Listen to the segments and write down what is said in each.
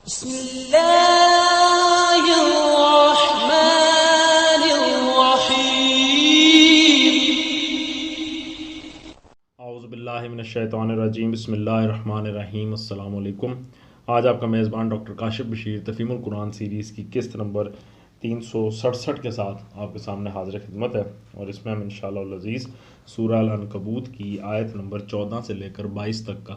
بسم اللہ الرحمن الرحیم۔ اعوذ باللہ من الشیطان الرجیم، بسم اللہ الرحمن الرحیم۔ السلام علیکم۔ آج آپ کا میزبان ڈاکٹر کاشف بشیر تفہیم القرآن سیریز کی قسط نمبر 367 کے ساتھ آپ کے سامنے حاضر خدمت ہے، اور اس میں ہم انشاءاللہ العزیز سورہ العنکبوت کی آیت نمبر 14 سے لے کر 22 تک کا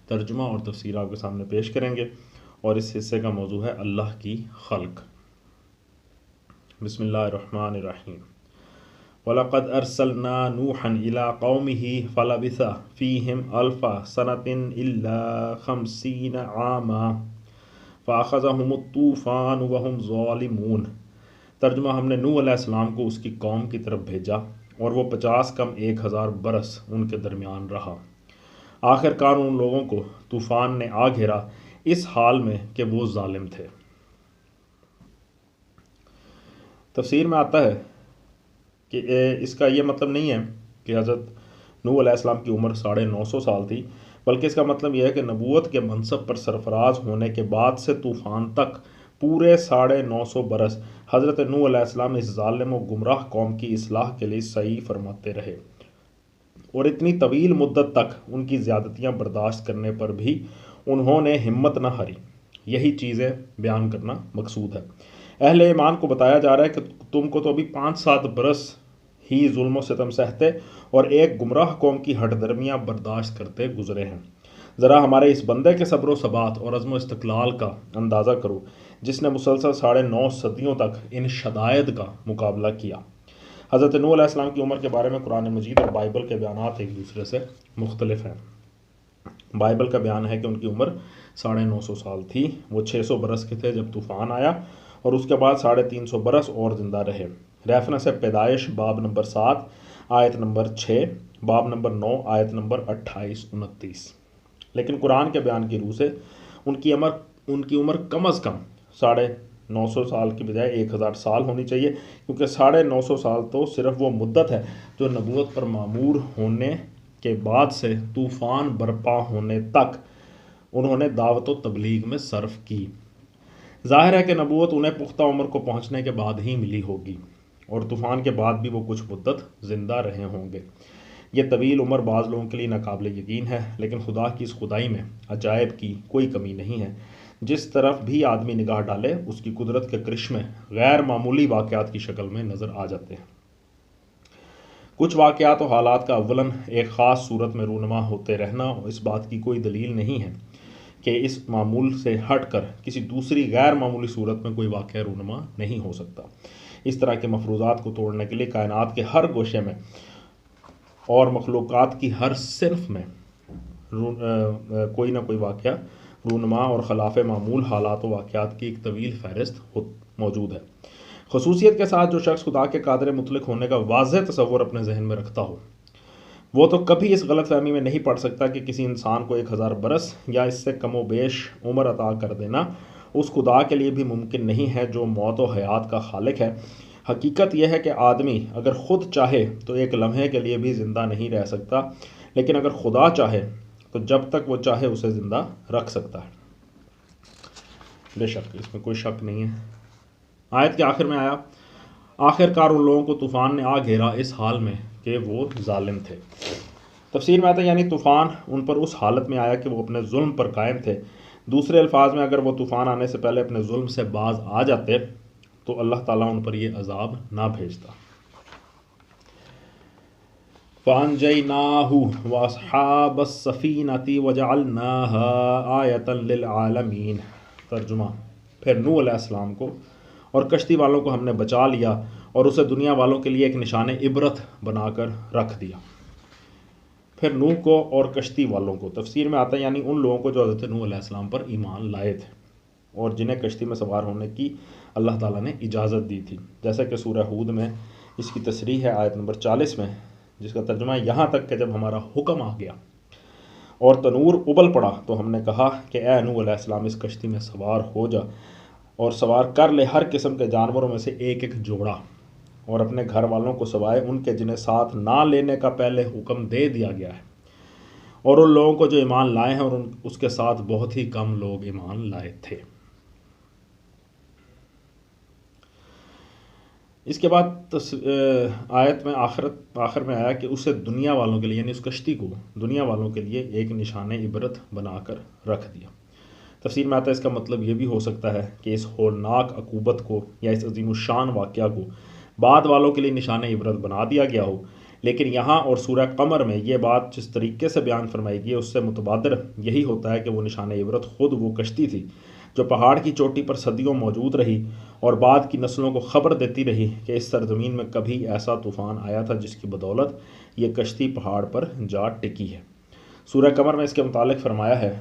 ترجمہ اور تفسیر آپ کے سامنے پیش کریں گے، اور اس حصے کا موضوع ہے اللہ کی خلق۔ بسم اللہ الرحمن الرحیم۔ وَلَقَدْ أَرْسَلْنَا نُوحًا إِلَىٰ قَوْمِهِ فَلَبِثَ فِيهِمْ أَلْفَ سَنَةٍ إِلَّا 50 عَامًا فَأَخَذَهُمُ الطُّوفَانُ وَهُمْ ظَالِمُونَ۔ ترجمہ: ہم نے نوح علیہ السلام کو اس کی قوم کی طرف بھیجا، اور وہ 50 کم 1000 برس ان کے درمیان رہا۔ آخر کار ان لوگوں کو طوفان نے آ گھیرا، اس حال میں کہ وہ ظالم تھے۔ تفسیر میں آتا ہے کہ اس کا یہ مطلب نہیں ہے کہ حضرت نوح علیہ السلام کی عمر 950 سال تھی، بلکہ اس کا مطلب یہ ہے کہ نبوت کے منصب پر سرفراز ہونے کے بعد سے طوفان تک پورے 950 برس حضرت نوح علیہ السلام اس ظالم و گمراہ قوم کی اصلاح کے لیے سعی فرماتے رہے، اور اتنی طویل مدت تک ان کی زیادتیاں برداشت کرنے پر بھی انہوں نے ہمت نہ ہاری۔ یہی چیزیں بیان کرنا مقصود ہے۔ اہل ایمان کو بتایا جا رہا ہے کہ تم کو تو ابھی 5-7 برس ہی ظلم و ستم سہتے اور ایک گمراہ قوم کی ہٹ درمیاں برداشت کرتے گزرے ہیں۔ ذرا ہمارے اس بندے کے صبر و ثبات اور عزم و استقلال کا اندازہ کرو، جس نے مسلسل 9.5 صدیوں تک ان شدائد کا مقابلہ کیا۔ حضرت نوح علیہ السلام کی عمر کے بارے میں قرآن مجید اور بائبل کے بیانات ایک دوسرے سے مختلف ہیں۔ بائبل کا بیان ہے کہ ان کی عمر 950 سال تھی، وہ 600 برس کے تھے جب طوفان آیا، اور اس کے بعد 350 برس اور زندہ رہے۔ ریفرنس ہے پیدائش باب نمبر 7 آیت نمبر 6، باب نمبر 9 آیت نمبر 28-29۔ لیکن قرآن کے بیان کی روح سے ان کی عمر کم از کم 950 سال کی بجائے 1000 سال ہونی چاہیے، کیونکہ 950 سال تو صرف وہ مدت ہے جو نبوت پر معمور ہونے کے بعد سے طوفان برپا ہونے تک انہوں نے دعوت و تبلیغ میں صرف کی۔ ظاہر ہے کہ نبوت انہیں پختہ عمر کو پہنچنے کے بعد ہی ملی ہوگی، اور طوفان کے بعد بھی وہ کچھ مدت زندہ رہے ہوں گے۔ یہ طویل عمر بعض لوگوں کے لیے ناقابل یقین ہے، لیکن خدا کی اس خدائی میں عجائب کی کوئی کمی نہیں ہے۔ جس طرف بھی آدمی نگاہ ڈالے اس کی قدرت کے کرشمے غیر معمولی واقعات کی شکل میں نظر آ جاتے ہیں۔ کچھ واقعات و حالات کا اولاً ایک خاص صورت میں رونما ہوتے رہنا اس بات کی کوئی دلیل نہیں ہے کہ اس معمول سے ہٹ کر کسی دوسری غیر معمولی صورت میں کوئی واقعہ رونما نہیں ہو سکتا۔ اس طرح کے مفروضات کو توڑنے کے لیے کائنات کے ہر گوشے میں اور مخلوقات کی ہر صنف میں کوئی نہ کوئی واقعہ رونما اور خلاف معمول حالات و واقعات کی ایک طویل فہرست موجود ہے۔ خصوصیت کے ساتھ جو شخص خدا کے قادر مطلق ہونے کا واضح تصور اپنے ذہن میں رکھتا ہو، وہ تو کبھی اس غلط فہمی میں نہیں پڑ سکتا کہ کسی انسان کو 1000 برس یا اس سے کم و بیش عمر عطا کر دینا اس خدا کے لیے بھی ممکن نہیں ہے جو موت و حیات کا خالق ہے۔ حقیقت یہ ہے کہ آدمی اگر خود چاہے تو ایک لمحے کے لیے بھی زندہ نہیں رہ سکتا، لیکن اگر خدا چاہے تو جب تک وہ چاہے اسے زندہ رکھ سکتا ہے۔ بے شک اس میں کوئی شک نہیں ہے۔ آیت کے آخر میں آیا، آخر کار ان لوگوں کو طوفان نے آ گھیرا اس حال میں کہ وہ ظالم تھے۔ تفسیر میں آتا ہے یعنی طوفان ان پر اس حالت میں آیا کہ وہ اپنے ظلم پر قائم تھے۔ دوسرے الفاظ میں اگر وہ طوفان آنے سے پہلے اپنے ظلم سے باز آ جاتے تو اللہ تعالیٰ ان پر یہ عذاب نہ بھیجتا۔ فَأَنجَيْنَاهُ وَأَصْحَابَ السَّفِينَةِ وَجَعَلْنَاهَا آیَةً لِلْعَالَمِينَ۔ ترجمہ: پھر نوح علیہ السلام کو اور کشتی والوں کو ہم نے بچا لیا اور اسے دنیا والوں کے لیے ایک نشان عبرت بنا کر رکھ دیا۔ پھر نوح کو اور کشتی والوں کو تفسیر میں آتا ہے یعنی ان لوگوں کو جو حضرت نوح علیہ السلام پر ایمان لائے تھے اور جنہیں کشتی میں سوار ہونے کی اللہ تعالیٰ نے اجازت دی تھی، جیسا کہ سورہ ہود میں اس کی تصریح ہے آیت نمبر 40 میں، جس کا ترجمہ ہے یہاں تک کہ جب ہمارا حکم آ گیا اور تنور ابل پڑا تو ہم نے کہا کہ اے نوح علیہ السلام اس کشتی میں سوار ہو جا اور سوار کر لے ہر قسم کے جانوروں میں سے ایک ایک جوڑا، اور اپنے گھر والوں کو سوائے ان کے جنہیں ساتھ نہ لینے کا پہلے حکم دے دیا گیا ہے، اور ان لوگوں کو جو ایمان لائے ہیں، اور اس کے ساتھ بہت ہی کم لوگ ایمان لائے تھے۔ اس کے بعد آیت میں آخر میں آیا کہ اسے دنیا والوں کے لیے یعنی اس کشتی کو دنیا والوں کے لیے ایک نشان عبرت بنا کر رکھ دیا۔ تفسیر میں آتا ہے اس کا مطلب یہ بھی ہو سکتا ہے کہ اس ہولناک عقوبت کو یا اس عظیم الشان واقعہ کو بعد والوں کے لیے نشان عبرت بنا دیا گیا ہو، لیکن یہاں اور سورہ قمر میں یہ بات جس طریقے سے بیان فرمائی گئی اس سے متبادر یہی ہوتا ہے کہ وہ نشان عبرت خود وہ کشتی تھی جو پہاڑ کی چوٹی پر صدیوں موجود رہی اور بعد کی نسلوں کو خبر دیتی رہی کہ اس سرزمین میں کبھی ایسا طوفان آیا تھا جس کی بدولت یہ کشتی پہاڑ پر جا ٹکی ہے۔ سورہ قمر میں اس کے متعلق فرمایا ہے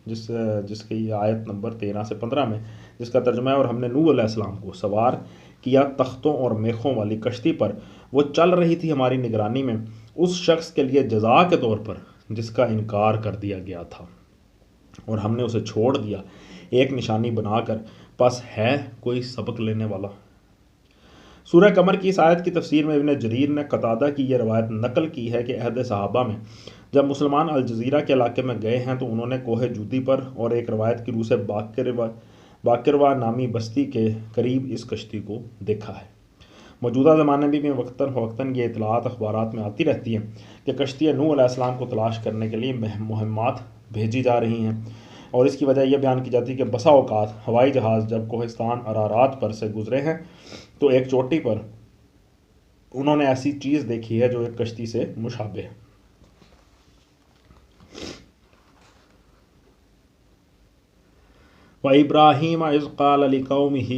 جس کی آیت نمبر 13 سے 15 میں، جس کا ترجمہ ہے اور ہم نے نوح علیہ السلام کو سوار کیا تختوں اور میخوں والی کشتی پر، وہ چل رہی تھی ہماری نگرانی میں اس شخص کے لیے جزا کے طور پر جس کا انکار کر دیا گیا تھا، اور ہم نے اسے چھوڑ دیا ایک نشانی بنا کر، پس ہے کوئی سبق لینے والا۔ سورہ قمر کی اس آیت کی تفسیر میں ابن جریر نے قتادہ کی یہ روایت نقل کی ہے کہ عہد صحابہ میں جب مسلمان الجزیرہ کے علاقے میں گئے ہیں تو انہوں نے کوہ جودی پر اور ایک روایت کی روح سے باقروا نامی بستی کے قریب اس کشتی کو دیکھا ہے۔ موجودہ زمانے میں بھی وقتاً فوقتاً یہ اطلاعات اخبارات میں آتی رہتی ہیں کہ کشتی نوح علیہ السلام کو تلاش کرنے کے لیے مہمات بھیجی جا رہی ہیں، اور اس کی وجہ یہ بیان کی جاتی ہے کہ بسا اوقات ہوائی جہاز جب کوہستان ارارات پر سے گزرے ہیں تو ایک چوٹی پر انہوں نے ایسی چیز دیکھی ہے جو ایک کشتی سے مشابہ ہے۔ وَإِبْرَاهِيمَ إِذْ قَالَ لِقَوْمِهِ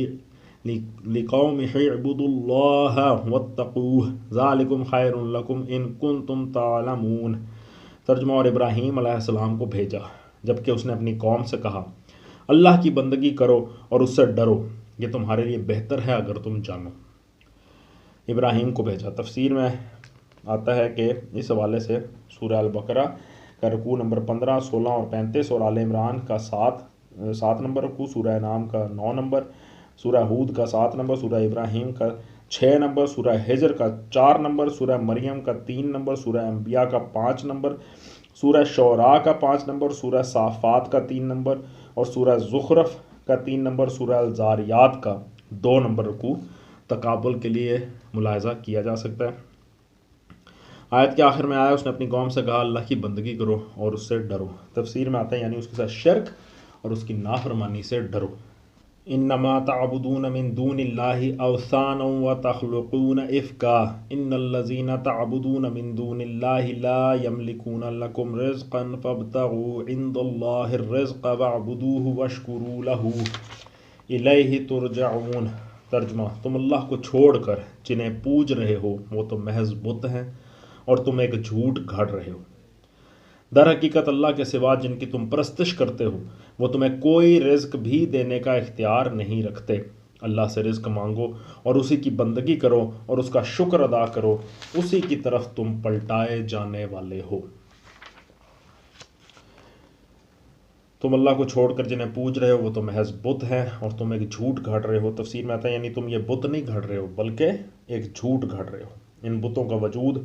اعْبُدُوا اللَّهَ وَاتَّقُوهُ ذَلِكُمْ خَيْرٌ لَكُمْ إِن كُنتُمْ تَعْلَمُونَ۔ ترجمہ، اور ابراہیم علیہ السلام کو بھیجا جبکہ اس نے اپنی قوم سے کہا اللہ کی بندگی کرو اور اس سے ڈرو، یہ تمہارے لیے بہتر ہے اگر تم جانو۔ ابراہیم کو بھیجا، تفسیر میں آتا ہے کہ اس حوالے سے سورہ البقرہ کا رکوع نمبر 15، 16 اور 35 اور آل عمران کا 7 نمبر رکوع، سورہ انعام کا 9 نمبر، سورہ ہود کا 7 نمبر، سورہ ابراہیم کا 6 نمبر، سورہ ہجر کا 4 نمبر، سورہ مریم کا 3 نمبر، سورہ انبیاء کا 5 نمبر، سورہ شعراء کا 5 نمبر، سورہ صافات کا 3 نمبر اور سورہ زخرف کا 3 نمبر، سورہ الزاریات کا 2 نمبر رکوع تقابل کے لیے ملاحظہ کیا جا سکتا ہے۔ آیت کے آخر میں آیا اس نے اپنی قوم سے کہا اللہ کی بندگی کرو اور اس سے ڈرو۔ تفسیر میں آتا ہے یعنی اس کے ساتھ شرک اور اس کی نافرمانی سے ڈرو۔ انما تعبدون من دون اللہ اوثانا وتخلقون افکا ان الذین تعبدون من دون اللہ لا یملکون لکم رزقا فابتغوا عند اللہ الرزق واعبدوہ واشکروا لہ الیہ ترجعون۔ ترجمہ، تم اللہ کو چھوڑ کر جنہیں پوج رہے ہو وہ تو محض بت ہیں اور تم ایک جھوٹ گھڑ رہے ہو۔ در حقیقت اللہ کے سوا جن کی تم پرستش کرتے ہو وہ تمہیں کوئی رزق بھی دینے کا اختیار نہیں رکھتے۔ اللہ سے رزق مانگو اور اسی کی بندگی کرو اور اس کا شکر ادا کرو، اسی کی طرف تم پلٹائے جانے والے ہو۔ تم اللہ کو چھوڑ کر جنہیں پوج رہے ہو وہ تو محض بت ہیں اور تم ایک جھوٹ گھڑ رہے ہو۔ تفسیر میں آتا ہے یعنی تم یہ بت نہیں گھڑ رہے ہو بلکہ ایک جھوٹ گھڑ رہے ہو۔ ان بتوں کا وجود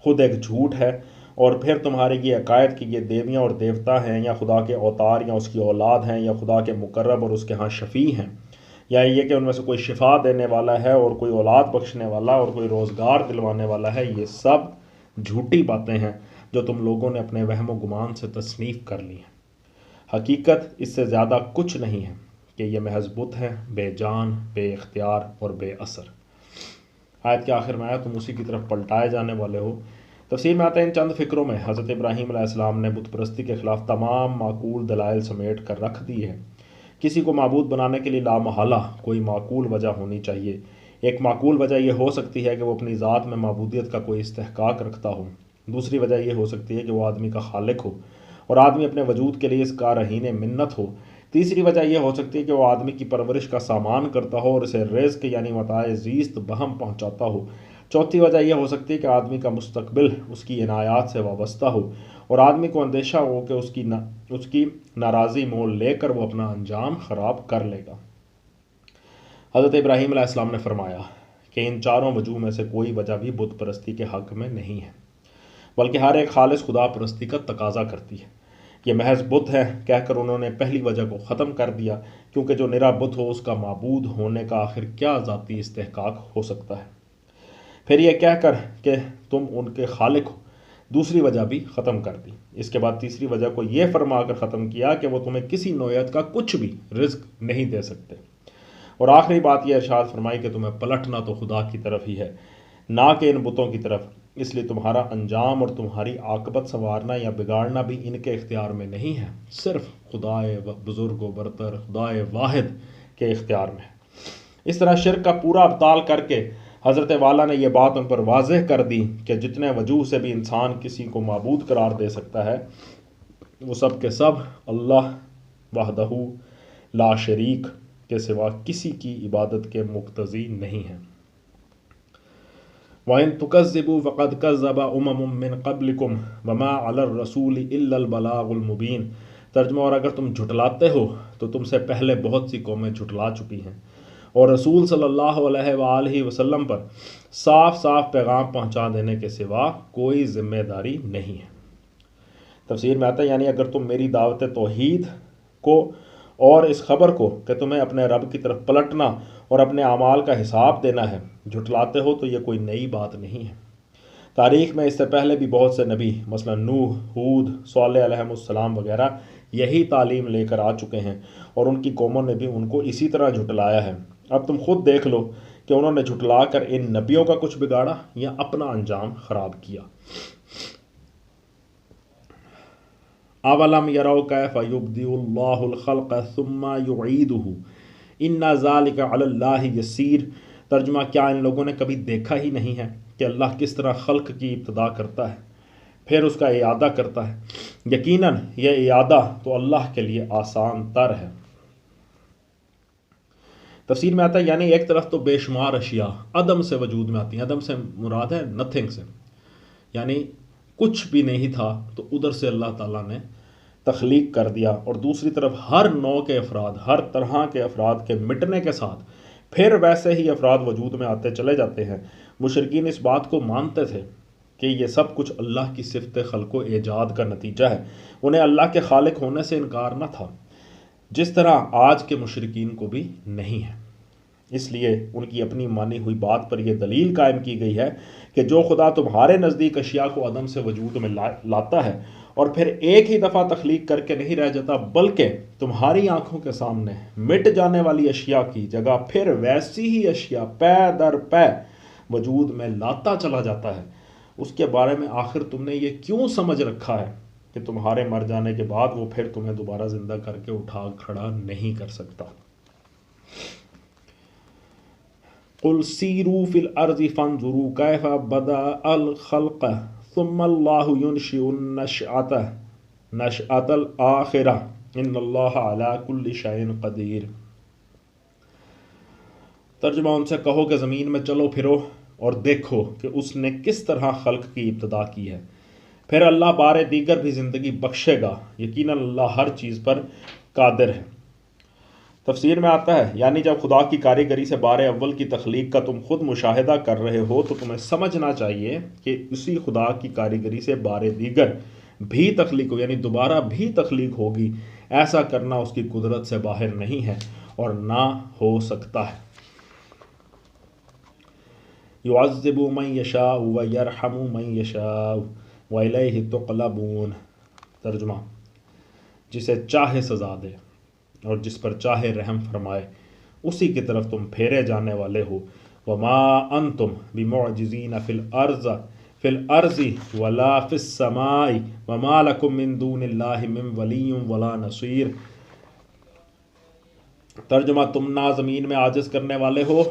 خود ایک جھوٹ ہے، اور پھر تمہارے یہ عقائد کہ یہ دیویاں اور دیوتا ہیں یا خدا کے اوتار یا اس کی اولاد ہیں یا خدا کے مقرب اور اس کے ہاں شفیع ہیں، یا یہ کہ ان میں سے کوئی شفا دینے والا ہے اور کوئی اولاد بخشنے والا اور کوئی روزگار دلوانے والا ہے، یہ سب جھوٹی باتیں ہیں جو تم لوگوں نے اپنے وہم و گمان سے تصنیف کر لی ہیں۔ حقیقت اس سے زیادہ کچھ نہیں ہے کہ یہ محض بت ہیں، بے جان، بے اختیار اور بے اثر۔ آیت کے آخر میں آیا تم اسی کی طرف پلٹائے جانے والے ہو۔ تفسیر میں آتا ہے ان چند فکروں میں حضرت ابراہیم علیہ السلام نے بت پرستی کے خلاف تمام معقول دلائل سمیٹ کر رکھ دی ہے۔ کسی کو معبود بنانے کے لیے لامحالہ کوئی معقول وجہ ہونی چاہیے۔ ایک معقول وجہ یہ ہو سکتی ہے کہ وہ اپنی ذات میں معبودیت کا کوئی استحقاق رکھتا ہو۔ دوسری وجہ یہ ہو سکتی ہے کہ وہ آدمی کا خالق ہو اور آدمی اپنے وجود کے لیے اس کا رہین منت ہو۔ تیسری وجہ یہ ہو سکتی ہے کہ وہ آدمی کی پرورش کا سامان کرتا ہو اور اسے رزق یعنی متاع زیست بہم پہنچاتا ہو۔ چوتھی وجہ یہ ہو سکتی ہے کہ آدمی کا مستقبل اس کی عنایات سے وابستہ ہو اور آدمی کو اندیشہ ہو کہ اس کی ناراضی مول لے کر وہ اپنا انجام خراب کر لے گا۔ حضرت ابراہیم علیہ السلام نے فرمایا کہ ان چاروں وجوہ میں سے کوئی وجہ بھی بت پرستی کے حق میں نہیں ہے، بلکہ ہر ایک خالص خدا پرستی کا تقاضا کرتی ہے۔ یہ محض بت ہے کہہ کر انہوں نے پہلی وجہ کو ختم کر دیا، کیونکہ جو نرا بت ہو اس کا معبود ہونے کا آخر کیا ذاتی استحقاق ہو سکتا ہے۔ پھر یہ کہہ کر کہ تم ان کے خالق ہو، دوسری وجہ بھی ختم کر دی۔ اس کے بعد تیسری وجہ کو یہ فرما کر ختم کیا کہ وہ تمہیں کسی نوعیت کا کچھ بھی رزق نہیں دے سکتے، اور آخری بات یہ ارشاد فرمائی کہ تمہیں پلٹنا تو خدا کی طرف ہی ہے، نہ کہ ان بتوں کی طرف، اس لیے تمہارا انجام اور تمہاری عاقبت سنوارنا یا بگاڑنا بھی ان کے اختیار میں نہیں ہے، صرف خدائے بزرگ و برتر، خدائے واحد کے اختیار میں ہے۔ اس طرح شرک کا پورا ابطال کر کے حضرت والا نے یہ بات ان پر واضح کر دی کہ جتنے وجوہ سے بھی انسان کسی کو معبود قرار دے سکتا ہے وہ سب کے سب اللہ وحدہ لا شریک کے سوا کسی کی عبادت کے مقتضی نہیں ہیں۔ وَإِن تُكَذِّبُوا فَقَدْ كَذَّبَ أُمَمٌ مِّن قَبْلِكُمْ وَمَا عَلَى الرَّسُولِ إِلَّا الْبَلَاغُ الْمُبِينُ۔ ترجمہ، اور اگر تم جھٹلاتے ہو تو تم سے پہلے بہت سی قومیں جھٹلا چکی ہیں، اور رسول صلی اللہ علیہ وآلہ وسلم پر صاف صاف پیغام پہنچا دینے کے سوا کوئی ذمہ داری نہیں ہے۔ تفسیر میں آتا ہے یعنی اگر تم میری دعوت توحید کو اور اس خبر کو کہ تمہیں اپنے رب کی طرف پلٹنا اور اپنے اعمال کا حساب دینا ہے جھٹلاتے ہو تو یہ کوئی نئی بات نہیں ہے۔ تاریخ میں اس سے پہلے بھی بہت سے نبی مثلا نوح، ہود، صالح علیہ السلام وغیرہ یہی تعلیم لے کر آ چکے ہیں، اور ان کی قوموں نے بھی ان کو اسی طرح جھٹلایا ہے۔ اب تم خود دیکھ لو کہ انہوں نے جھٹلا کر ان نبیوں کا کچھ بگاڑا یا اپنا انجام خراب کیا۔ اولم یروا کیف یبدئ اللہ الخلق ثم یعیدہ ان ذلک علی اللہ یسیر۔ ترجمہ، کیا ان لوگوں نے کبھی دیکھا ہی نہیں ہے کہ اللہ کس طرح خلق کی ابتدا کرتا ہے پھر اس کا اعادہ کرتا ہے؟ یقیناً یہ اعادہ تو اللہ کے لیے آسان تر ہے۔ تفسیر میں آتا ہے یعنی ایک طرف تو بے شمار اشیاء عدم سے وجود میں آتی ہیں، عدم سے مراد ہے نتھنگ سے، یعنی کچھ بھی نہیں تھا تو ادھر سے اللہ تعالیٰ نے تخلیق کر دیا، اور دوسری طرف ہر نوع کے افراد، ہر طرح کے افراد کے مٹنے کے ساتھ پھر ویسے ہی افراد وجود میں آتے چلے جاتے ہیں۔ مشرکین اس بات کو مانتے تھے کہ یہ سب کچھ اللہ کی صفت خلق و ایجاد کا نتیجہ ہے، انہیں اللہ کے خالق ہونے سے انکار نہ تھا، جس طرح آج کے مشرکین کو بھی نہیں ہے۔ اس لیے ان کی اپنی مانی ہوئی بات پر یہ دلیل قائم کی گئی ہے کہ جو خدا تمہارے نزدیک اشیاء کو عدم سے وجود میں لاتا ہے اور پھر ایک ہی دفعہ تخلیق کر کے نہیں رہ جاتا، بلکہ تمہاری آنکھوں کے سامنے مٹ جانے والی اشیاء کی جگہ پھر ویسی ہی اشیاء پے در پے وجود میں لاتا چلا جاتا ہے، اس کے بارے میں آخر تم نے یہ کیوں سمجھ رکھا ہے کہ تمہارے مر جانے کے بعد وہ پھر تمہیں دوبارہ زندہ کر کے اٹھا کھڑا نہیں کر سکتا؟ قل سیروا فی الارض فانظروا کیف بدأ الخلق ثم اللہ ینشئ نشأۃ الآخرہ ان اللہ علی کل شیء قدیر۔ ترجمہ، ان سے کہو کہ زمین میں چلو پھرو اور دیکھو کہ اس نے کس طرح خلق کی ابتدا کی ہے، پھر اللہ بار دیگر بھی زندگی بخشے گا، یقیناً اللہ ہر چیز پر قادر ہے۔ تفسیر میں آتا ہے یعنی جب خدا کی کاریگری سے بار اول کی تخلیق کا تم خود مشاہدہ کر رہے ہو تو تمہیں سمجھنا چاہیے کہ اسی خدا کی کاریگری سے بار دیگر بھی تخلیق ہو، یعنی دوبارہ بھی تخلیق ہوگی، ایسا کرنا اس کی قدرت سے باہر نہیں ہے اور نہ ہو سکتا ہے۔ یعذب من یشاء ویرحم من یشاء والیہ تقلبون۔ ترجمہ، جسے چاہے سزا دے اور جس پر چاہے رحم فرمائے، اسی کی طرف تم پھیرے جانے والے ہو۔ وما انتم بمعجزین فی الارض ولا فی السماء وما لکم من دون اللہ من ولی ولا نصیر۔ ترجمہ، تم نہ زمین میں عاجز کرنے والے ہو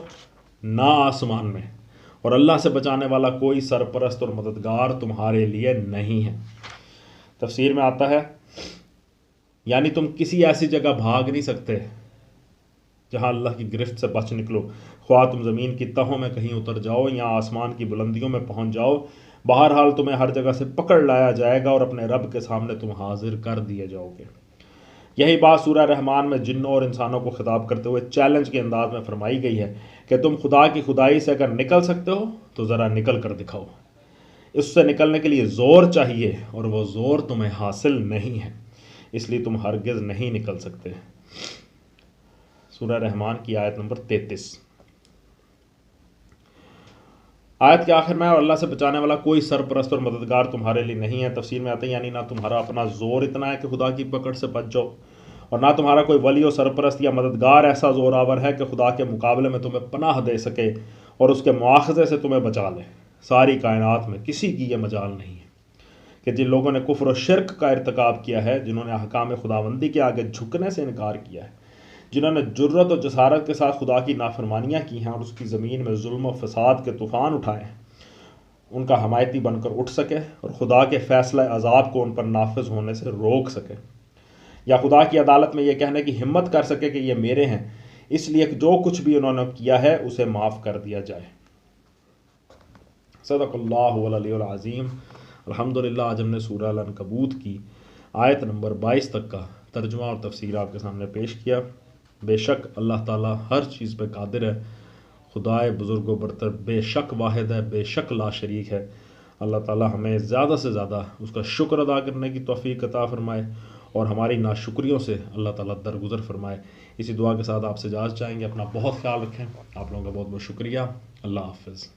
نہ آسمان میں، اور اللہ سے بچانے والا کوئی سرپرست اور مددگار تمہارے لیے نہیں ہے۔ تفسیر میں آتا ہے یعنی تم کسی ایسی جگہ بھاگ نہیں سکتے جہاں اللہ کی گرفت سے بچ نکلو، خواہ تم زمین کی تہوں میں کہیں اتر جاؤ یا آسمان کی بلندیوں میں پہنچ جاؤ، بہرحال تمہیں ہر جگہ سے پکڑ لایا جائے گا اور اپنے رب کے سامنے تم حاضر کر دیے جاؤ گے۔ یہی بات سورہ رحمان میں جنوں اور انسانوں کو خطاب کرتے ہوئے چیلنج کے انداز میں فرمائی گئی ہے کہ تم خدا کی خدائی سے اگر نکل سکتے ہو تو ذرا نکل کر دکھاؤ۔ اس سے نکلنے کے لیے زور چاہیے اور وہ زور تمہیں حاصل نہیں ہے۔ اس لیے تم ہرگز نہیں نکل سکتے۔ سورہ رحمان کی آیت نمبر 33۔ آیت کے آخر میں اور اللہ سے بچانے والا کوئی سرپرست اور مددگار تمہارے لیے نہیں ہے۔ تفسیر میں آتا ہے یعنی نہ تمہارا اپنا زور اتنا ہے کہ خدا کی پکڑ سے بچ جاؤ، اور نہ تمہارا کوئی ولی و سرپرست یا مددگار ایسا زور آور ہے کہ خدا کے مقابلے میں تمہیں پناہ دے سکے اور اس کے مواخذے سے تمہیں بچا لے۔ ساری کائنات میں کسی کی یہ مجال نہیں ہے کہ جن لوگوں نے کفر و شرک کا ارتکاب کیا ہے، جنہوں نے احکام خداوندی کے آگے جھکنے سے انکار کیا ہے، جنہوں نے جرت و جسارت کے ساتھ خدا کی نافرمانیاں کی ہیں اور اس کی زمین میں ظلم و فساد کے طوفان اٹھائے ہیں، ان کا حمایتی بن کر اٹھ سکے اور خدا کے فیصلہ عذاب کو ان پر نافذ ہونے سے روک سکے، یا خدا کی عدالت میں یہ کہنے کی ہمت کر سکے کہ یہ میرے ہیں، اس لیے کہ جو کچھ بھی انہوں نے کیا ہے اسے معاف کر دیا جائے۔ صدق اللہ العلی العظیم۔ الحمدللہ آج ہم نے سورہ العنکبوت کی آیت نمبر 22 تک کا ترجمہ اور تفسیر آپ کے سامنے پیش کیا۔ بے شک اللہ تعالیٰ ہر چیز پہ قادر ہے، خدائے بزرگ و برتر بے شک واحد ہے، بے شک لا شریک ہے۔ اللہ تعالیٰ ہمیں زیادہ سے زیادہ اس کا شکر ادا کرنے کی توفیق عطا فرمائے اور ہماری ناشکریوں سے اللہ تعالیٰ درگزر فرمائے۔ اسی دعا کے ساتھ آپ سے اجازت چاہیں گے۔ اپنا بہت خیال رکھیں۔ آپ لوگوں کا بہت بہت شکریہ۔ اللہ حافظ۔